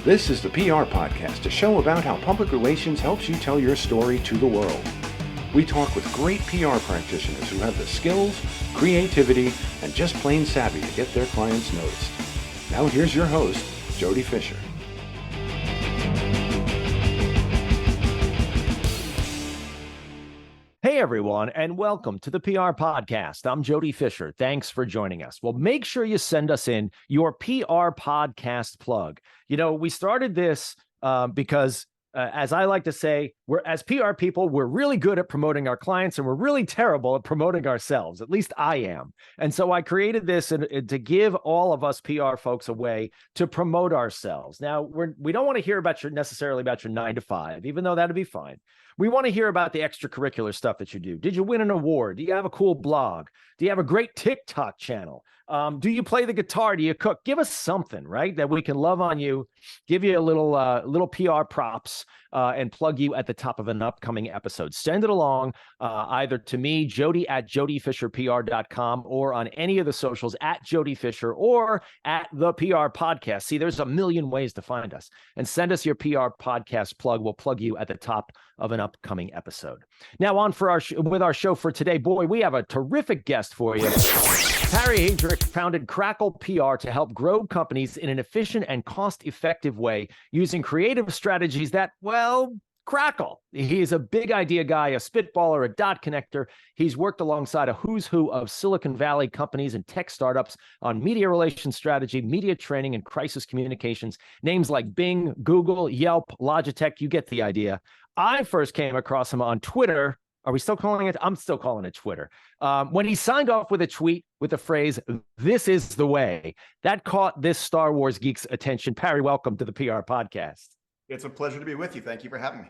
This is the PR Podcast, a show about how public relations helps you tell your story to the world. We talk with great PR practitioners who have the skills, creativity, and just plain savvy to get their clients noticed. Now here's your host, Jody Fisher. Hey everyone, and welcome to the PR Podcast. I'm Jody Fisher. Thanks for joining us. Well, make sure you send us in your PR Podcast plug. You know, we started this because, as I like to say, as PR people, we're really good at promoting our clients and we're really terrible at promoting ourselves. At least I am. And so I created this to give all of us PR folks a way to promote ourselves. Now, we don't want to hear necessarily about your 9 to 5, even though that'd be fine. We want to hear about the extracurricular stuff that you do. Did you win an award? Do you have a cool blog? Do you have a great TikTok channel? Do you play the guitar? Do you cook? Give us something, right, that we can love on you, give you a little PR props, and plug you at the top of an upcoming episode. Send it along either to me, Jody at jodyfisherpr.com, or on any of the socials at Jody Fisher or at the PR Podcast. See, there's a million ways to find us. And send us your PR Podcast plug. We'll plug you at the top of an upcoming episode. Now on for with our show for today. Boy, we have a terrific guest for you. Parry Headrick founded Crackle PR to help grow companies in an efficient and cost-effective way using creative strategies that, well, crackle. He's a big idea guy, a spitballer, a dot connector. He's worked alongside a who's who of Silicon Valley companies and tech startups on media relations strategy, media training, and crisis communications. Names like Bing, Google, Yelp, Logitech, you get the idea. I first came across him on Twitter. Are we still calling it? I'm still calling it Twitter. When he signed off with a tweet with the phrase, "This is the way," that caught this Star Wars geek's attention. Parry, welcome to the PR Podcast. It's a pleasure to be with you. Thank you for having me.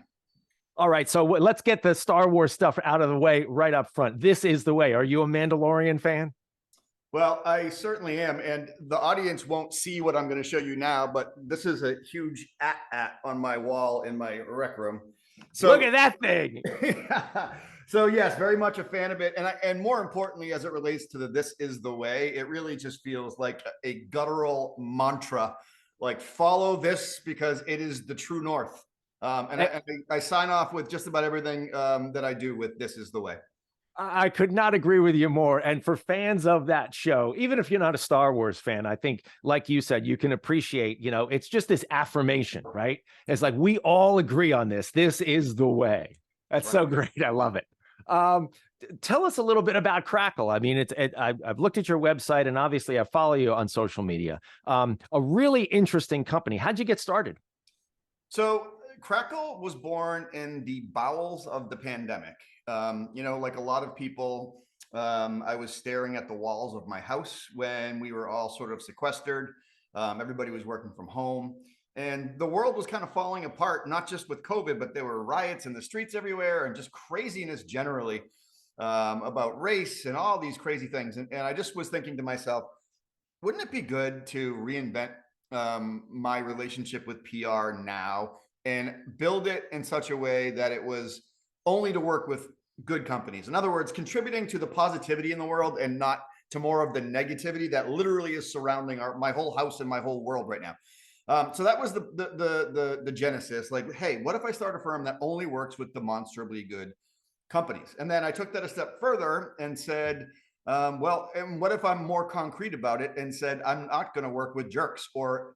All right, so let's get the Star Wars stuff out of the way right up front. This is the way. Are you a Mandalorian fan? Well, I certainly am. And the audience won't see what I'm going to show you now, but this is a huge at on my wall in my rec room. So look at that thing. So yes, very much a fan of it. And more importantly, as it relates to this is the way, it really just feels like a guttural mantra, like follow this because it is the true north. I sign off with just about everything that I do with this is the way. I could not agree with you more. And for fans of that show, even if you're not a Star Wars fan, I think, like you said, you can appreciate, it's just this affirmation, right? It's like, we all agree on this. This is the way. That's right. So great. I love it. Tell us a little bit about Crackle. I mean, I've looked at your website and obviously I follow you on social media. A really interesting company. How'd you get started? So Crackle was born in the bowels of the pandemic. Like a lot of people, I was staring at the walls of my house when we were all sort of sequestered. Everybody was working from home and the world was kind of falling apart, not just with COVID, but there were riots in the streets everywhere and just craziness generally about race and all these crazy things. And I just was thinking to myself, wouldn't it be good to reinvent my relationship with PR now and build it in such a way that it was only to work with good companies. In other words, contributing to the positivity in the world and not to more of the negativity that literally is surrounding my whole house and my whole world right now. So that was the genesis. Like, hey, what if I start a firm that only works with demonstrably good companies? And then I took that a step further and said, and what if I'm more concrete about it and said, I'm not going to work with jerks or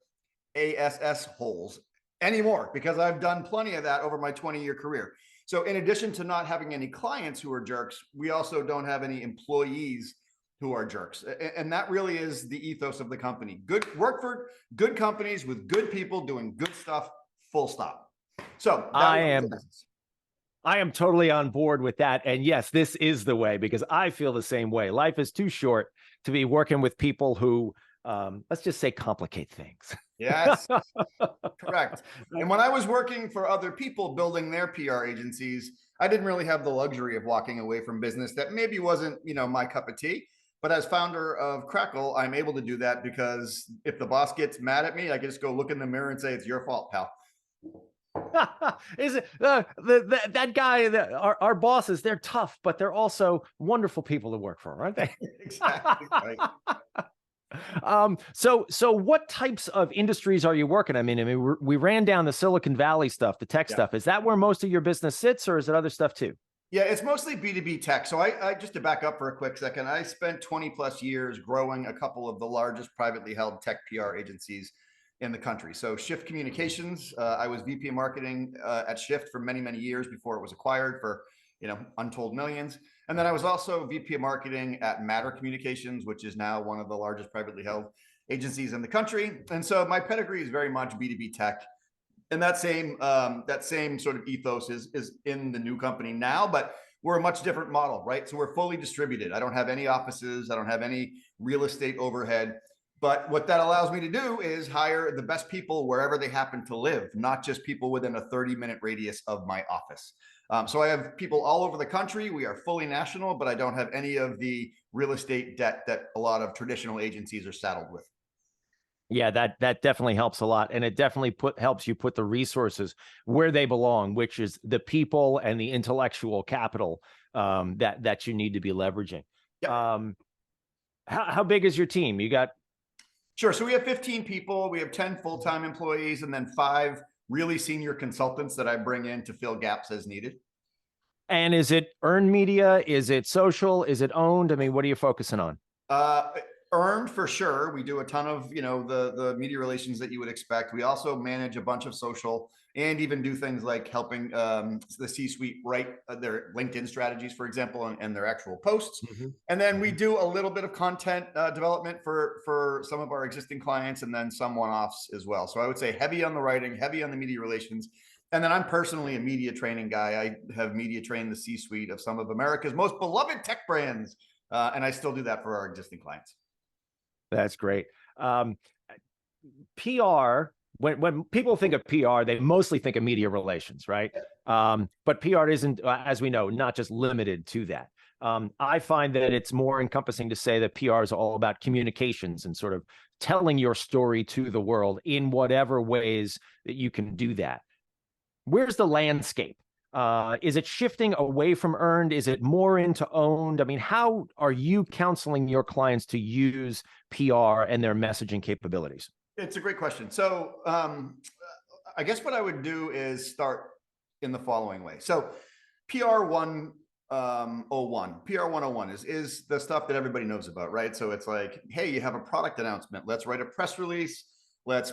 ASS holes anymore, because I've done plenty of that over my 20-year career. So in addition to not having any clients who are jerks, we also don't have any employees who are jerks. And that really is the ethos of the company. Good work for good companies with good people doing good stuff, full stop. So I am totally on board with that. And yes, this is the way, because I feel the same way. Life is too short to be working with people who, let's just say, complicate things. Yes, correct. And when I was working for other people building their PR agencies, I didn't really have the luxury of walking away from business that maybe wasn't, my cup of tea. But as founder of Crackle, I'm able to do that because if the boss gets mad at me, I can just go look in the mirror and say, it's your fault, pal. Is it that guy, our bosses, they're tough, but they're also wonderful people to work for, aren't they? Exactly right. So what types of industries are you working? I mean, we ran down the Silicon Valley stuff, the tech stuff. Is that where most of your business sits, or is it other stuff too? Yeah, it's mostly B2B tech. So I just to back up for a quick second, I spent 20 plus years growing a couple of the largest privately held tech PR agencies in the country. So Shift Communications, I was VP of marketing at Shift for many, many years before it was acquired for, untold millions. And then I was also VP of marketing at Matter Communications, which is now one of the largest privately held agencies in the country. And so my pedigree is very much B2B tech. And that same sort of ethos is in the new company now, but we're a much different model, right? So we're fully distributed. I don't have any offices. I don't have any real estate overhead. But what that allows me to do is hire the best people wherever they happen to live, not just people within a 30-minute radius of my office. So I have people all over the country. We are fully national, but I don't have any of the real estate debt that a lot of traditional agencies are saddled with. Yeah, that definitely helps a lot. And it definitely helps you put the resources where they belong, which is the people and the intellectual capital that you need to be leveraging. Yeah. How big is your team? You got? Sure. So we have 15 people. We have 10 full-time employees and then 5 really senior consultants that I bring in to fill gaps as needed. And is it earned media? Is it social? Is it owned? I mean, what are you focusing on? Earned for sure. We do a ton of, the media relations that you would expect. We also manage a bunch of social and even do things like helping the C-suite write their LinkedIn strategies, for example, and their actual posts. Mm-hmm. And then we do a little bit of content development for some of our existing clients and then some one-offs as well. So I would say heavy on the writing, heavy on the media relations. And then I'm personally a media training guy. I have media trained the C-suite of some of America's most beloved tech brands. And I still do that for our existing clients. That's great. PR, when people think of PR, they mostly think of media relations, right? But PR isn't, as we know, not just limited to that. I find that it's more encompassing to say that PR is all about communications and sort of telling your story to the world in whatever ways that you can do that. Where's the landscape? Is it shifting away from earned? Is it more into owned? I mean, how are you counseling your clients to use PR and their messaging capabilities? It's a great question. So I guess what I would do is start in the following way. So PR 101, PR 101 is the stuff that everybody knows about, right? So it's like, hey, you have a product announcement. Let's write a press release. Let's,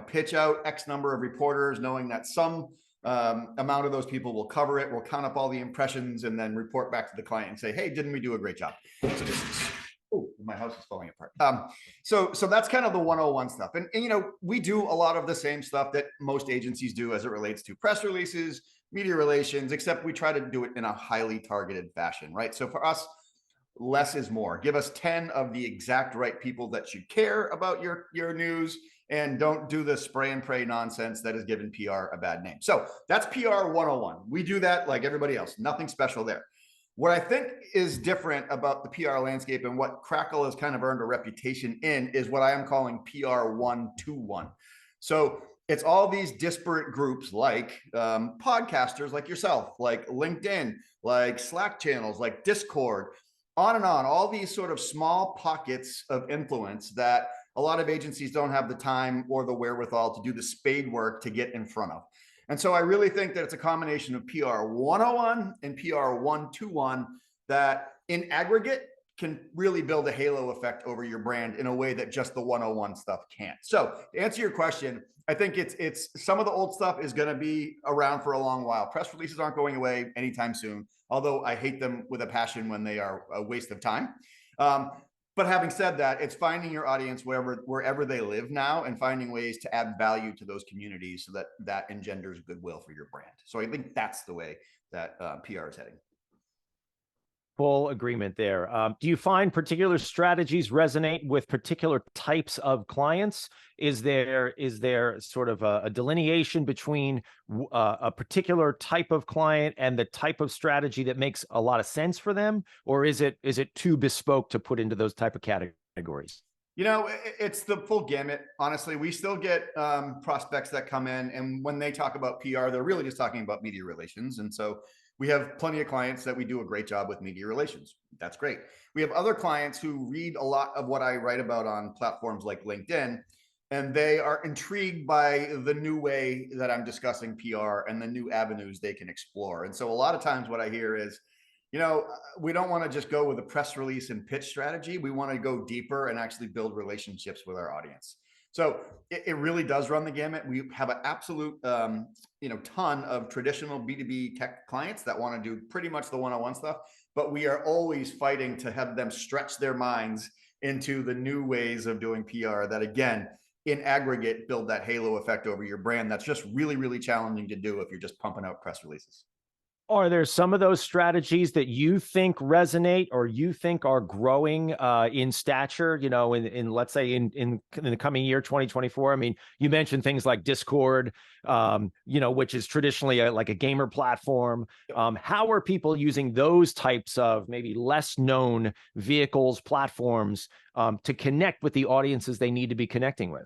pitch out X number of reporters, knowing that some amount of those people will cover it. We'll count up all the impressions and then report back to the client and say, hey, didn't we do a great job? So this is, my house is falling apart. So that's kind of the 101 stuff. And we do a lot of the same stuff that most agencies do as it relates to press releases, media relations, except we try to do it in a highly targeted fashion, right? So for us, less is more. Give us 10 of the exact right people that should care about your news, and don't do the spray and pray nonsense that has given PR a bad name. So that's PR 101. We do that like everybody else. Nothing special there. What I think is different about the PR landscape and what Crackle has kind of earned a reputation in is what I am calling PR 121. So it's all these disparate groups like podcasters like yourself, like LinkedIn, like Slack channels, like Discord, on and on, all these sort of small pockets of influence that a lot of agencies don't have the time or the wherewithal to do the spade work to get in front of. And so I really think that it's a combination of PR 101 and PR 121 that in aggregate can really build a halo effect over your brand in a way that just the 101 stuff can't. So to answer your question, I think it's some of the old stuff is going to be around for a long while. Press releases aren't going away anytime soon, although I hate them with a passion when they are a waste of time. But having said that, it's finding your audience wherever they live now and finding ways to add value to those communities so that engenders goodwill for your brand. So I think that's the way that PR is heading. Full agreement there. Do you find particular strategies resonate with particular types of clients? Is there sort of a delineation between a particular type of client and the type of strategy that makes a lot of sense for them? Or is it too bespoke to put into those type of categories? It's the full gamut. Honestly, we still get prospects that come in, and when they talk about PR, they're really just talking about media relations. And so We have plenty of clients that we do a great job with media relations. That's great. We have other clients who read a lot of what I write about on platforms like LinkedIn, and they are intrigued by the new way that I'm discussing PR and the new avenues they can explore. And so a lot of times what I hear is, we don't want to just go with a press release and pitch strategy. We want to go deeper and actually build relationships with our audience. So it really does run the gamut. We have an absolute, ton of traditional B2B tech clients that want to do pretty much the one-on-one stuff, but we are always fighting to have them stretch their minds into the new ways of doing PR that, again, in aggregate, build that halo effect over your brand. That's just really, really challenging to do if you're just pumping out press releases. Are there some of those strategies that you think resonate or you think are growing in stature, in let's say in the coming year, 2024? I mean, you mentioned things like Discord, which is traditionally like a gamer platform. How are people using those types of maybe less known vehicles, platforms to connect with the audiences they need to be connecting with?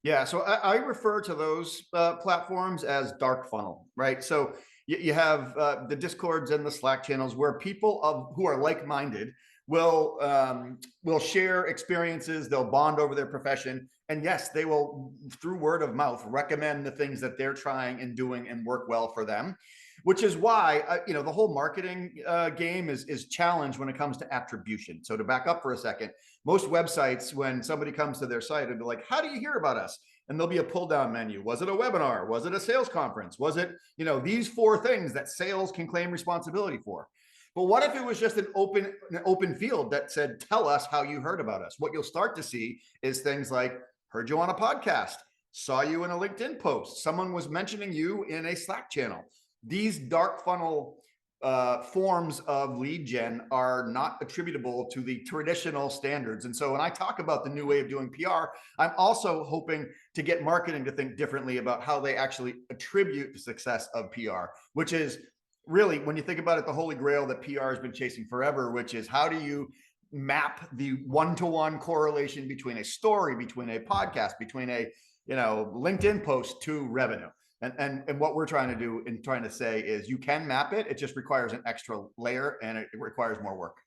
Yeah, so I refer to those platforms as dark funnel, right? So you have the Discords and the Slack channels where people who are like-minded will share experiences, they'll bond over their profession, and yes, they will, through word of mouth, recommend the things that they're trying and doing and work well for them. Which is why the whole marketing game is challenged when it comes to attribution. So to back up for a second, most websites, when somebody comes to their site, it'll be like, "How do you hear about us?" And there'll be a pull down menu. Was it a webinar? Was it a sales conference? Was it these 4 things that sales can claim responsibility for? But what if it was just an open field that said, "Tell us how you heard about us"? What you'll start to see is things like, "Heard you on a podcast, saw you in a LinkedIn post, someone was mentioning you in a Slack channel." These dark funnel forms of lead gen are not attributable to the traditional standards. And so when I talk about the new way of doing PR, I'm also hoping to get marketing to think differently about how they actually attribute the success of PR, which is really, when you think about it, the holy grail that PR has been chasing forever, which is how do you map the one-to-one correlation between a story, between a podcast, between a LinkedIn post to revenue. And what we're trying to do and trying to say is you can map it. It just requires an extra layer and it requires more work.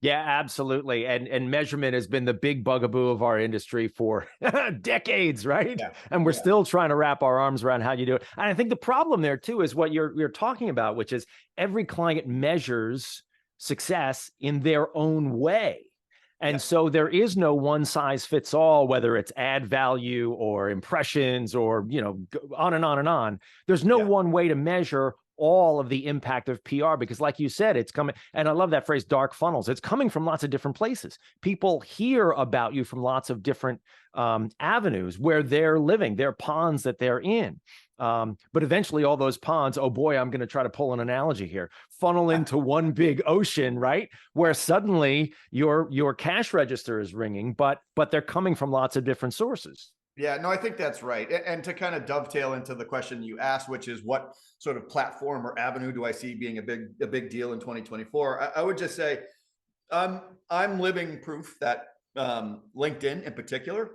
Yeah, absolutely. And measurement has been the big bugaboo of our industry for decades, right? Yeah. And we're still trying to wrap our arms around how you do it. And I think the problem there too is what you're talking about, which is every client measures success in their own way. And so there is no one size fits all, whether it's ad value or impressions or, on and on and on. There's no one way to measure all of the impact of PR because like you said, it's coming. And I love that phrase, dark funnels. It's coming from lots of different places. People hear about you from lots of different avenues where they're living, their ponds that they're in. But eventually all those ponds, oh boy, I'm going to try to pull an analogy here, funnel into one big ocean, right? Where suddenly your cash register is ringing, but they're coming from lots of different sources. Yeah, no, I think that's right. And to kind of dovetail into the question you asked, which is what sort of platform or avenue do I see being a big deal in 2024? I would just say I'm living proof that LinkedIn in particular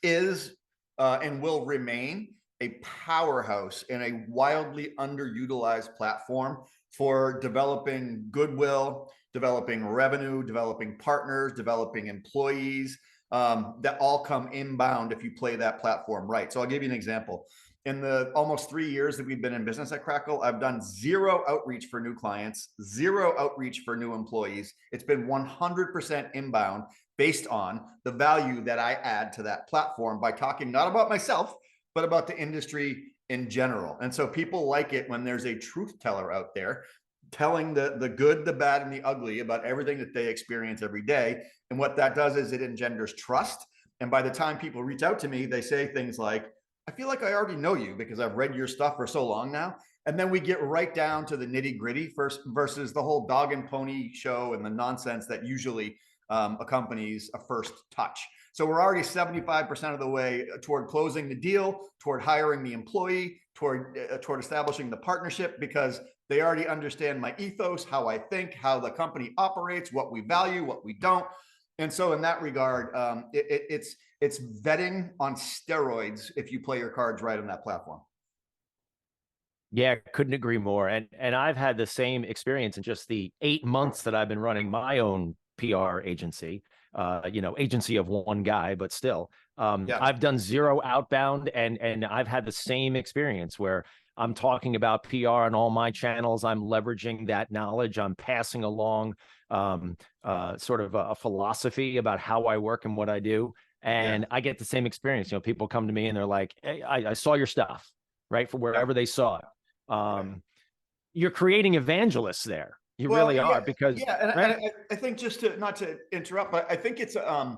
is and will remain a powerhouse and a wildly underutilized platform for developing goodwill, developing revenue, developing partners, developing employees that all come inbound if you play that platform right. So I'll give you an example. In the almost 3 years that we've been in business at Crackle, I've done 0 outreach for new clients, 0 outreach for new employees. It's been 100% inbound based on the value that I add to that platform by talking not about myself, but about the industry in general. And so people like it when there's a truth teller out there telling the good, the bad, and the ugly about everything that they experience every day. And what that does is it engenders trust. And by the time people reach out to me, they say things like, "I feel like I already know you because I've read your stuff for so long now." And then we get right down to the nitty gritty first versus the whole dog and pony show and the nonsense that usually accompanies a first touch. So we're already 75% of the way toward closing the deal, toward hiring the employee, toward establishing the partnership, because they already understand my ethos, how I think, how the company operates, what we value, what we don't. And so in that regard, it's vetting on steroids if you play your cards right on that platform. Yeah, couldn't agree more. And I've had the same experience in just the 8 months that I've been running my own PR agency. Agency of one guy, but still, Yeah. I've done zero outbound, and I've had the same experience where I'm talking about PR on all my channels. I'm leveraging that knowledge. I'm passing along sort of a philosophy about how I work and what I do, Yeah. and I get the same experience. People come to me and they're like, "Hey, I saw your stuff," right, for Yeah. wherever they saw it. Yeah. You're creating evangelists there. You Well, really yeah, are, because yeah, and right. I think, just to, not to interrupt, but I think it's a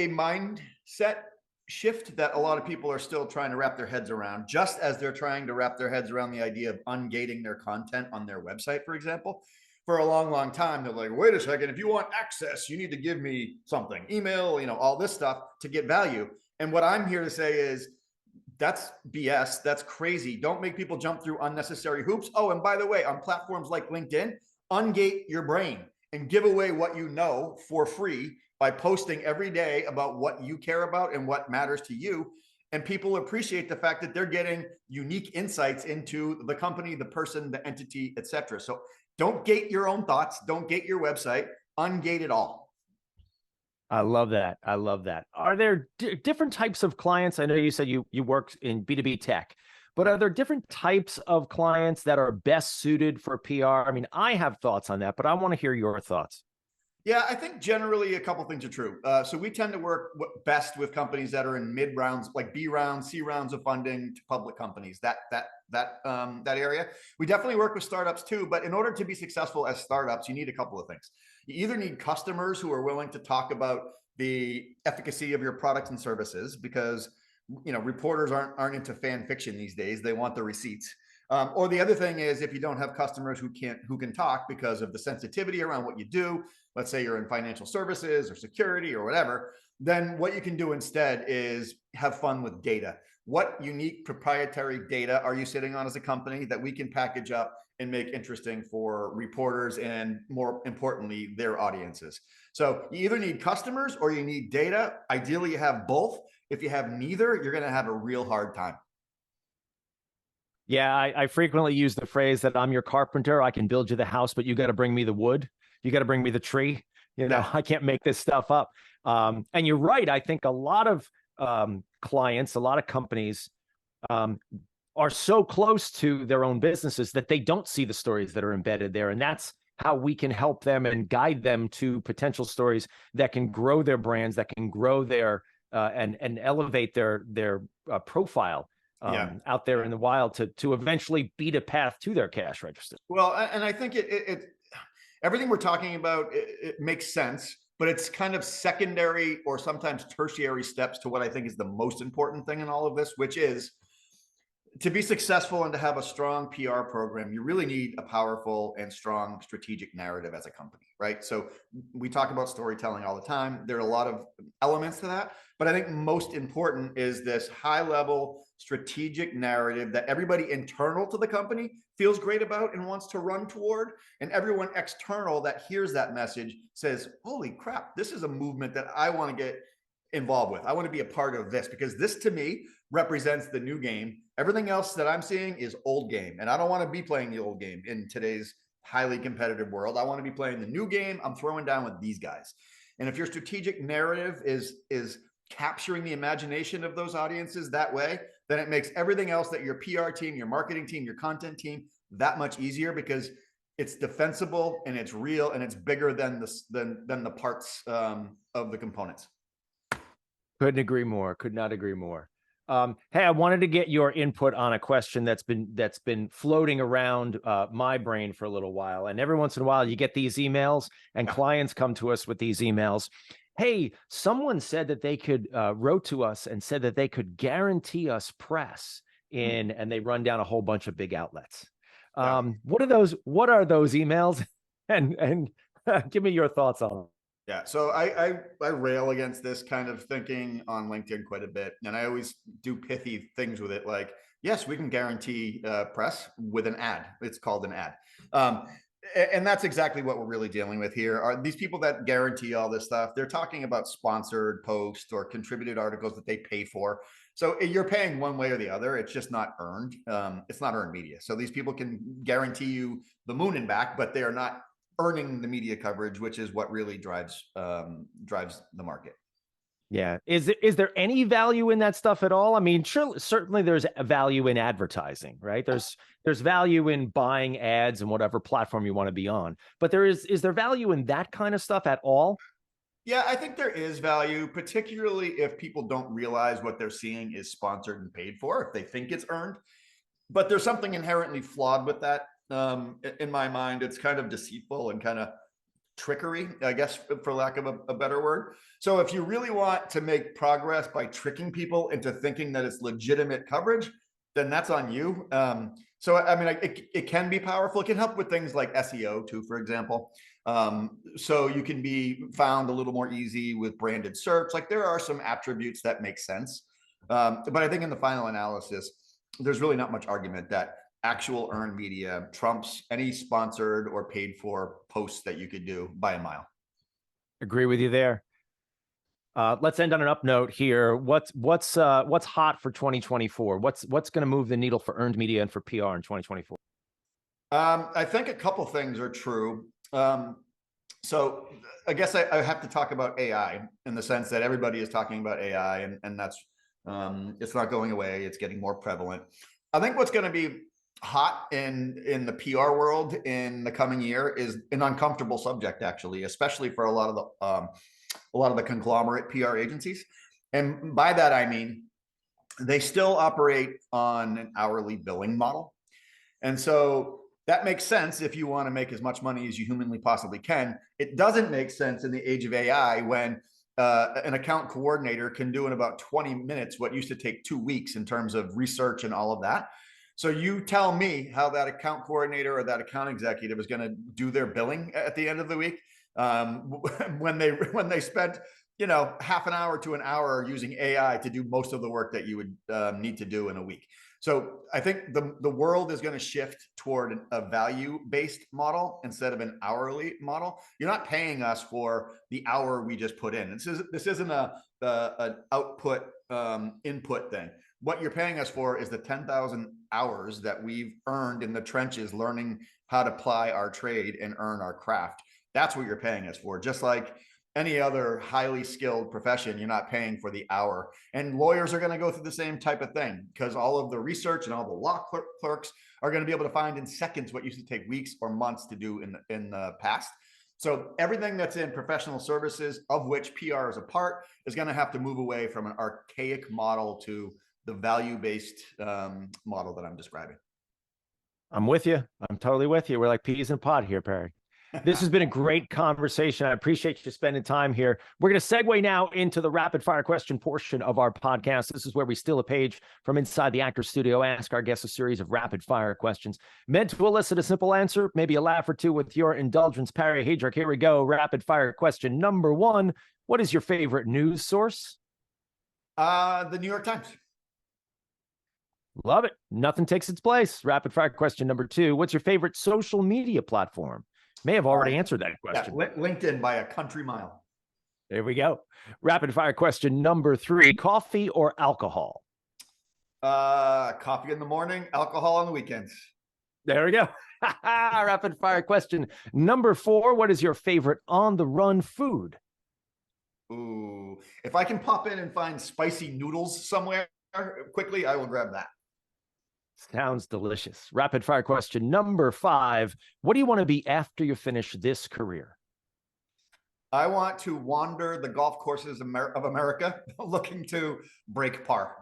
mindset shift that a lot of people are still trying to wrap their heads around, just as they're trying to wrap their heads around the idea of ungating their content on their website, for example. For a long, long time, they're like, wait a second, if you want access, you need to give me something, email, all this stuff to get value. And what I'm here to say is, that's BS. That's crazy. Don't make people jump through unnecessary hoops. Oh, and by the way, on platforms like LinkedIn, ungate your brain and give away what you know for free by posting every day about what you care about and what matters to you. And people appreciate the fact that they're getting unique insights into the company, the person, the entity, etc. So don't gate your own thoughts. Don't gate your website. Ungate it all. I love that. I love that. Are there different types of clients? I know you said you work in B2B tech, but are there different types of clients that are best suited for PR? I mean, I have thoughts on that, but I want to hear your thoughts. Yeah, I think generally a couple things are true. So we tend to work best with companies that are in mid rounds, like B rounds, C rounds of funding, to public companies. That area. We definitely work with startups too. But in order to be successful as startups, you need a couple of things. You either need customers who are willing to talk about the efficacy of your products and services, because reporters aren't into fan fiction these days. They want the receipts. Or the other thing is, if you don't have customers who can talk because of the sensitivity around what you do, let's say you're in financial services or security or whatever, then what you can do instead is have fun with data. What unique proprietary data are you sitting on as a company that we can package up and make interesting for reporters and, more importantly, their audiences? So you either need customers or you need data. Ideally, you have both. If you have neither, you're going to have a real hard time. Yeah, I frequently use the phrase that I'm your carpenter. I can build you the house, but you got to bring me the wood. You got to bring me the tree. Yeah. I can't make this stuff up. And you're right. I think a lot of clients, a lot of companies are so close to their own businesses that they don't see the stories that are embedded there. And that's how we can help them and guide them to potential stories that can grow their brands, that can grow their and elevate their profile Yeah. out there in the wild to eventually beat a path to their cash register. Well, and I think it everything we're talking about, it makes sense, but it's kind of secondary or sometimes tertiary steps to what I think is the most important thing in all of this, which is, to be successful and to have a strong PR program, you really need a powerful and strong strategic narrative as a company, right? So we talk about storytelling all the time. There are a lot of elements to that, but I think most important is this high level strategic narrative that everybody internal to the company feels great about and wants to run toward. And everyone external that hears that message says, holy crap, this is a movement that I want to get involved with. I want to be a part of this, because this to me represents the new game. Everything else that I'm seeing is old game. And I don't want to be playing the old game in today's highly competitive world. I want to be playing the new game. I'm throwing down with these guys. And if your strategic narrative is capturing the imagination of those audiences that way, then it makes everything else that your PR team, your marketing team, your content team, that much easier, because it's defensible and it's real and it's bigger than the parts of the components. Couldn't agree more. Could not agree more. Hey, I wanted to get your input on a question that's been floating around my brain for a little while. And every once in a while, you get these emails, and clients come to us with these emails. Hey, someone said that they could wrote to us and said that they could guarantee us press in, and they run down a whole bunch of big outlets. What are those? What are those emails? And give me your thoughts on them. Yeah, so I rail against this kind of thinking on LinkedIn quite a bit, and I always do pithy things with it, like, yes, we can guarantee press with an ad. It's called an ad. And that's exactly what we're really dealing with here. Are these people that guarantee all this stuff? They're talking about sponsored posts or contributed articles that they pay for. So you're paying one way or the other. It's just not earned. It's not earned media. So these people can guarantee you the moon and back, but they are not earning the media coverage, which is what really drives the market. Yeah. Is there any value in that stuff at all? I mean, certainly there's a value in advertising, right? There's value in buying ads and whatever platform you want to be on. But is there value in that kind of stuff at all? Yeah, I think there is value, particularly if people don't realize what they're seeing is sponsored and paid for, if they think it's earned. But there's something inherently flawed with that. In my mind, it's kind of deceitful and kind of trickery, I guess, for lack of a better word. So if you really want to make progress by tricking people into thinking that it's legitimate coverage, then that's on you. So, I mean, it can be powerful. It can help with things like SEO too, for example. So you can be found a little more easy with branded search. Like there are some attributes that make sense. But I think in the final analysis, there's really not much argument that actual earned media trumps any sponsored or paid for posts that you could do by a mile. Agree with you there. Let's end on an up note here. What's hot for 2024? What's going to move the needle for earned media and for PR in 2024? I think a couple things are true. So I guess I have to talk about AI in the sense that everybody is talking about AI, and that's it's not going away. It's getting more prevalent. I think what's going to be hot in the PR world in the coming year is an uncomfortable subject, actually, especially for a lot of the conglomerate PR agencies. And by that, I mean, they still operate on an hourly billing model. And so that makes sense if you want to make as much money as you humanly possibly can. It doesn't make sense in the age of AI when an account coordinator can do in about 20 minutes what used to take 2 weeks in terms of research and all of that. So you tell me how that account coordinator or that account executive is going to do their billing at the end of the week when they spent half an hour to an hour using AI to do most of the work that you would need to do in a week. So I think the world is going to shift toward a value-based model instead of an hourly model. You're not paying us for the hour we just put in. This isn't an output input thing. What you're paying us for is the 10,000 hours that we've earned in the trenches learning how to ply our trade and earn our craft. That's what you're paying us for. Just like any other highly skilled profession, you're not paying for the hour. And lawyers are going to go through the same type of thing because all of the research and all the law clerks are going to be able to find in seconds what used to take weeks or months to do in the past. So everything that's in professional services, of which PR is a part, is going to have to move away from an archaic model to the value-based model that I'm describing. I'm with you. I'm totally with you. We're like peas in a pod here, Parry. This has been a great conversation. I appreciate you spending time here. We're going to segue now into the rapid fire question portion of our podcast. This is where we steal a page from inside the actor's studio, ask our guests a series of rapid fire questions meant to elicit a simple answer, maybe a laugh or two with your indulgence. Parry Headrick, here we go. Rapid fire question number 1. What is your favorite news source? The New York Times. Love it. Nothing takes its place. Rapid fire question number 2. What's your favorite social media platform? May have already answered that question. Yeah, LinkedIn by a country mile. There we go. Rapid fire question number 3. Coffee or alcohol? Coffee in the morning, alcohol on the weekends. There we go. Rapid fire question number 4. What is your favorite on the run food? Ooh, if I can pop in and find spicy noodles somewhere quickly, I will grab that. Sounds delicious. Rapid fire question number 5. What do you want to be after you finish this career? I want to wander the golf courses of America looking to break par.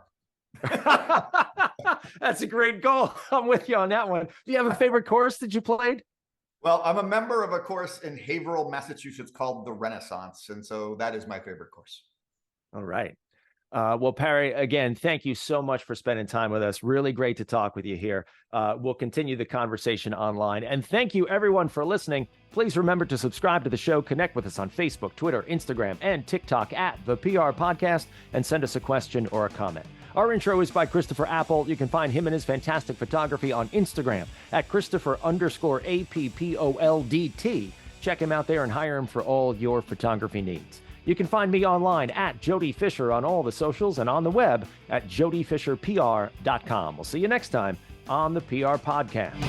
That's a great goal. I'm with you on that one. Do you have a favorite course that you played? Well, I'm a member of a course in Haverhill, Massachusetts called the Renaissance. And so that is my favorite course. All right. Well, Parry, again, thank you so much for spending time with us. Really great to talk with you here. We'll continue the conversation online. And thank you, everyone, for listening. Please remember to subscribe to the show, connect with us on Facebook, Twitter, Instagram, and TikTok at The PR Podcast, and send us a question or a comment. Our intro is by Christopher Apple. You can find him and his fantastic photography on Instagram at Christopher_APPOLDT. Check him out there and hire him for all your photography needs. You can find me online at Jody Fisher on all the socials and on the web at jodyfisherpr.com. We'll see you next time on the PR Podcast.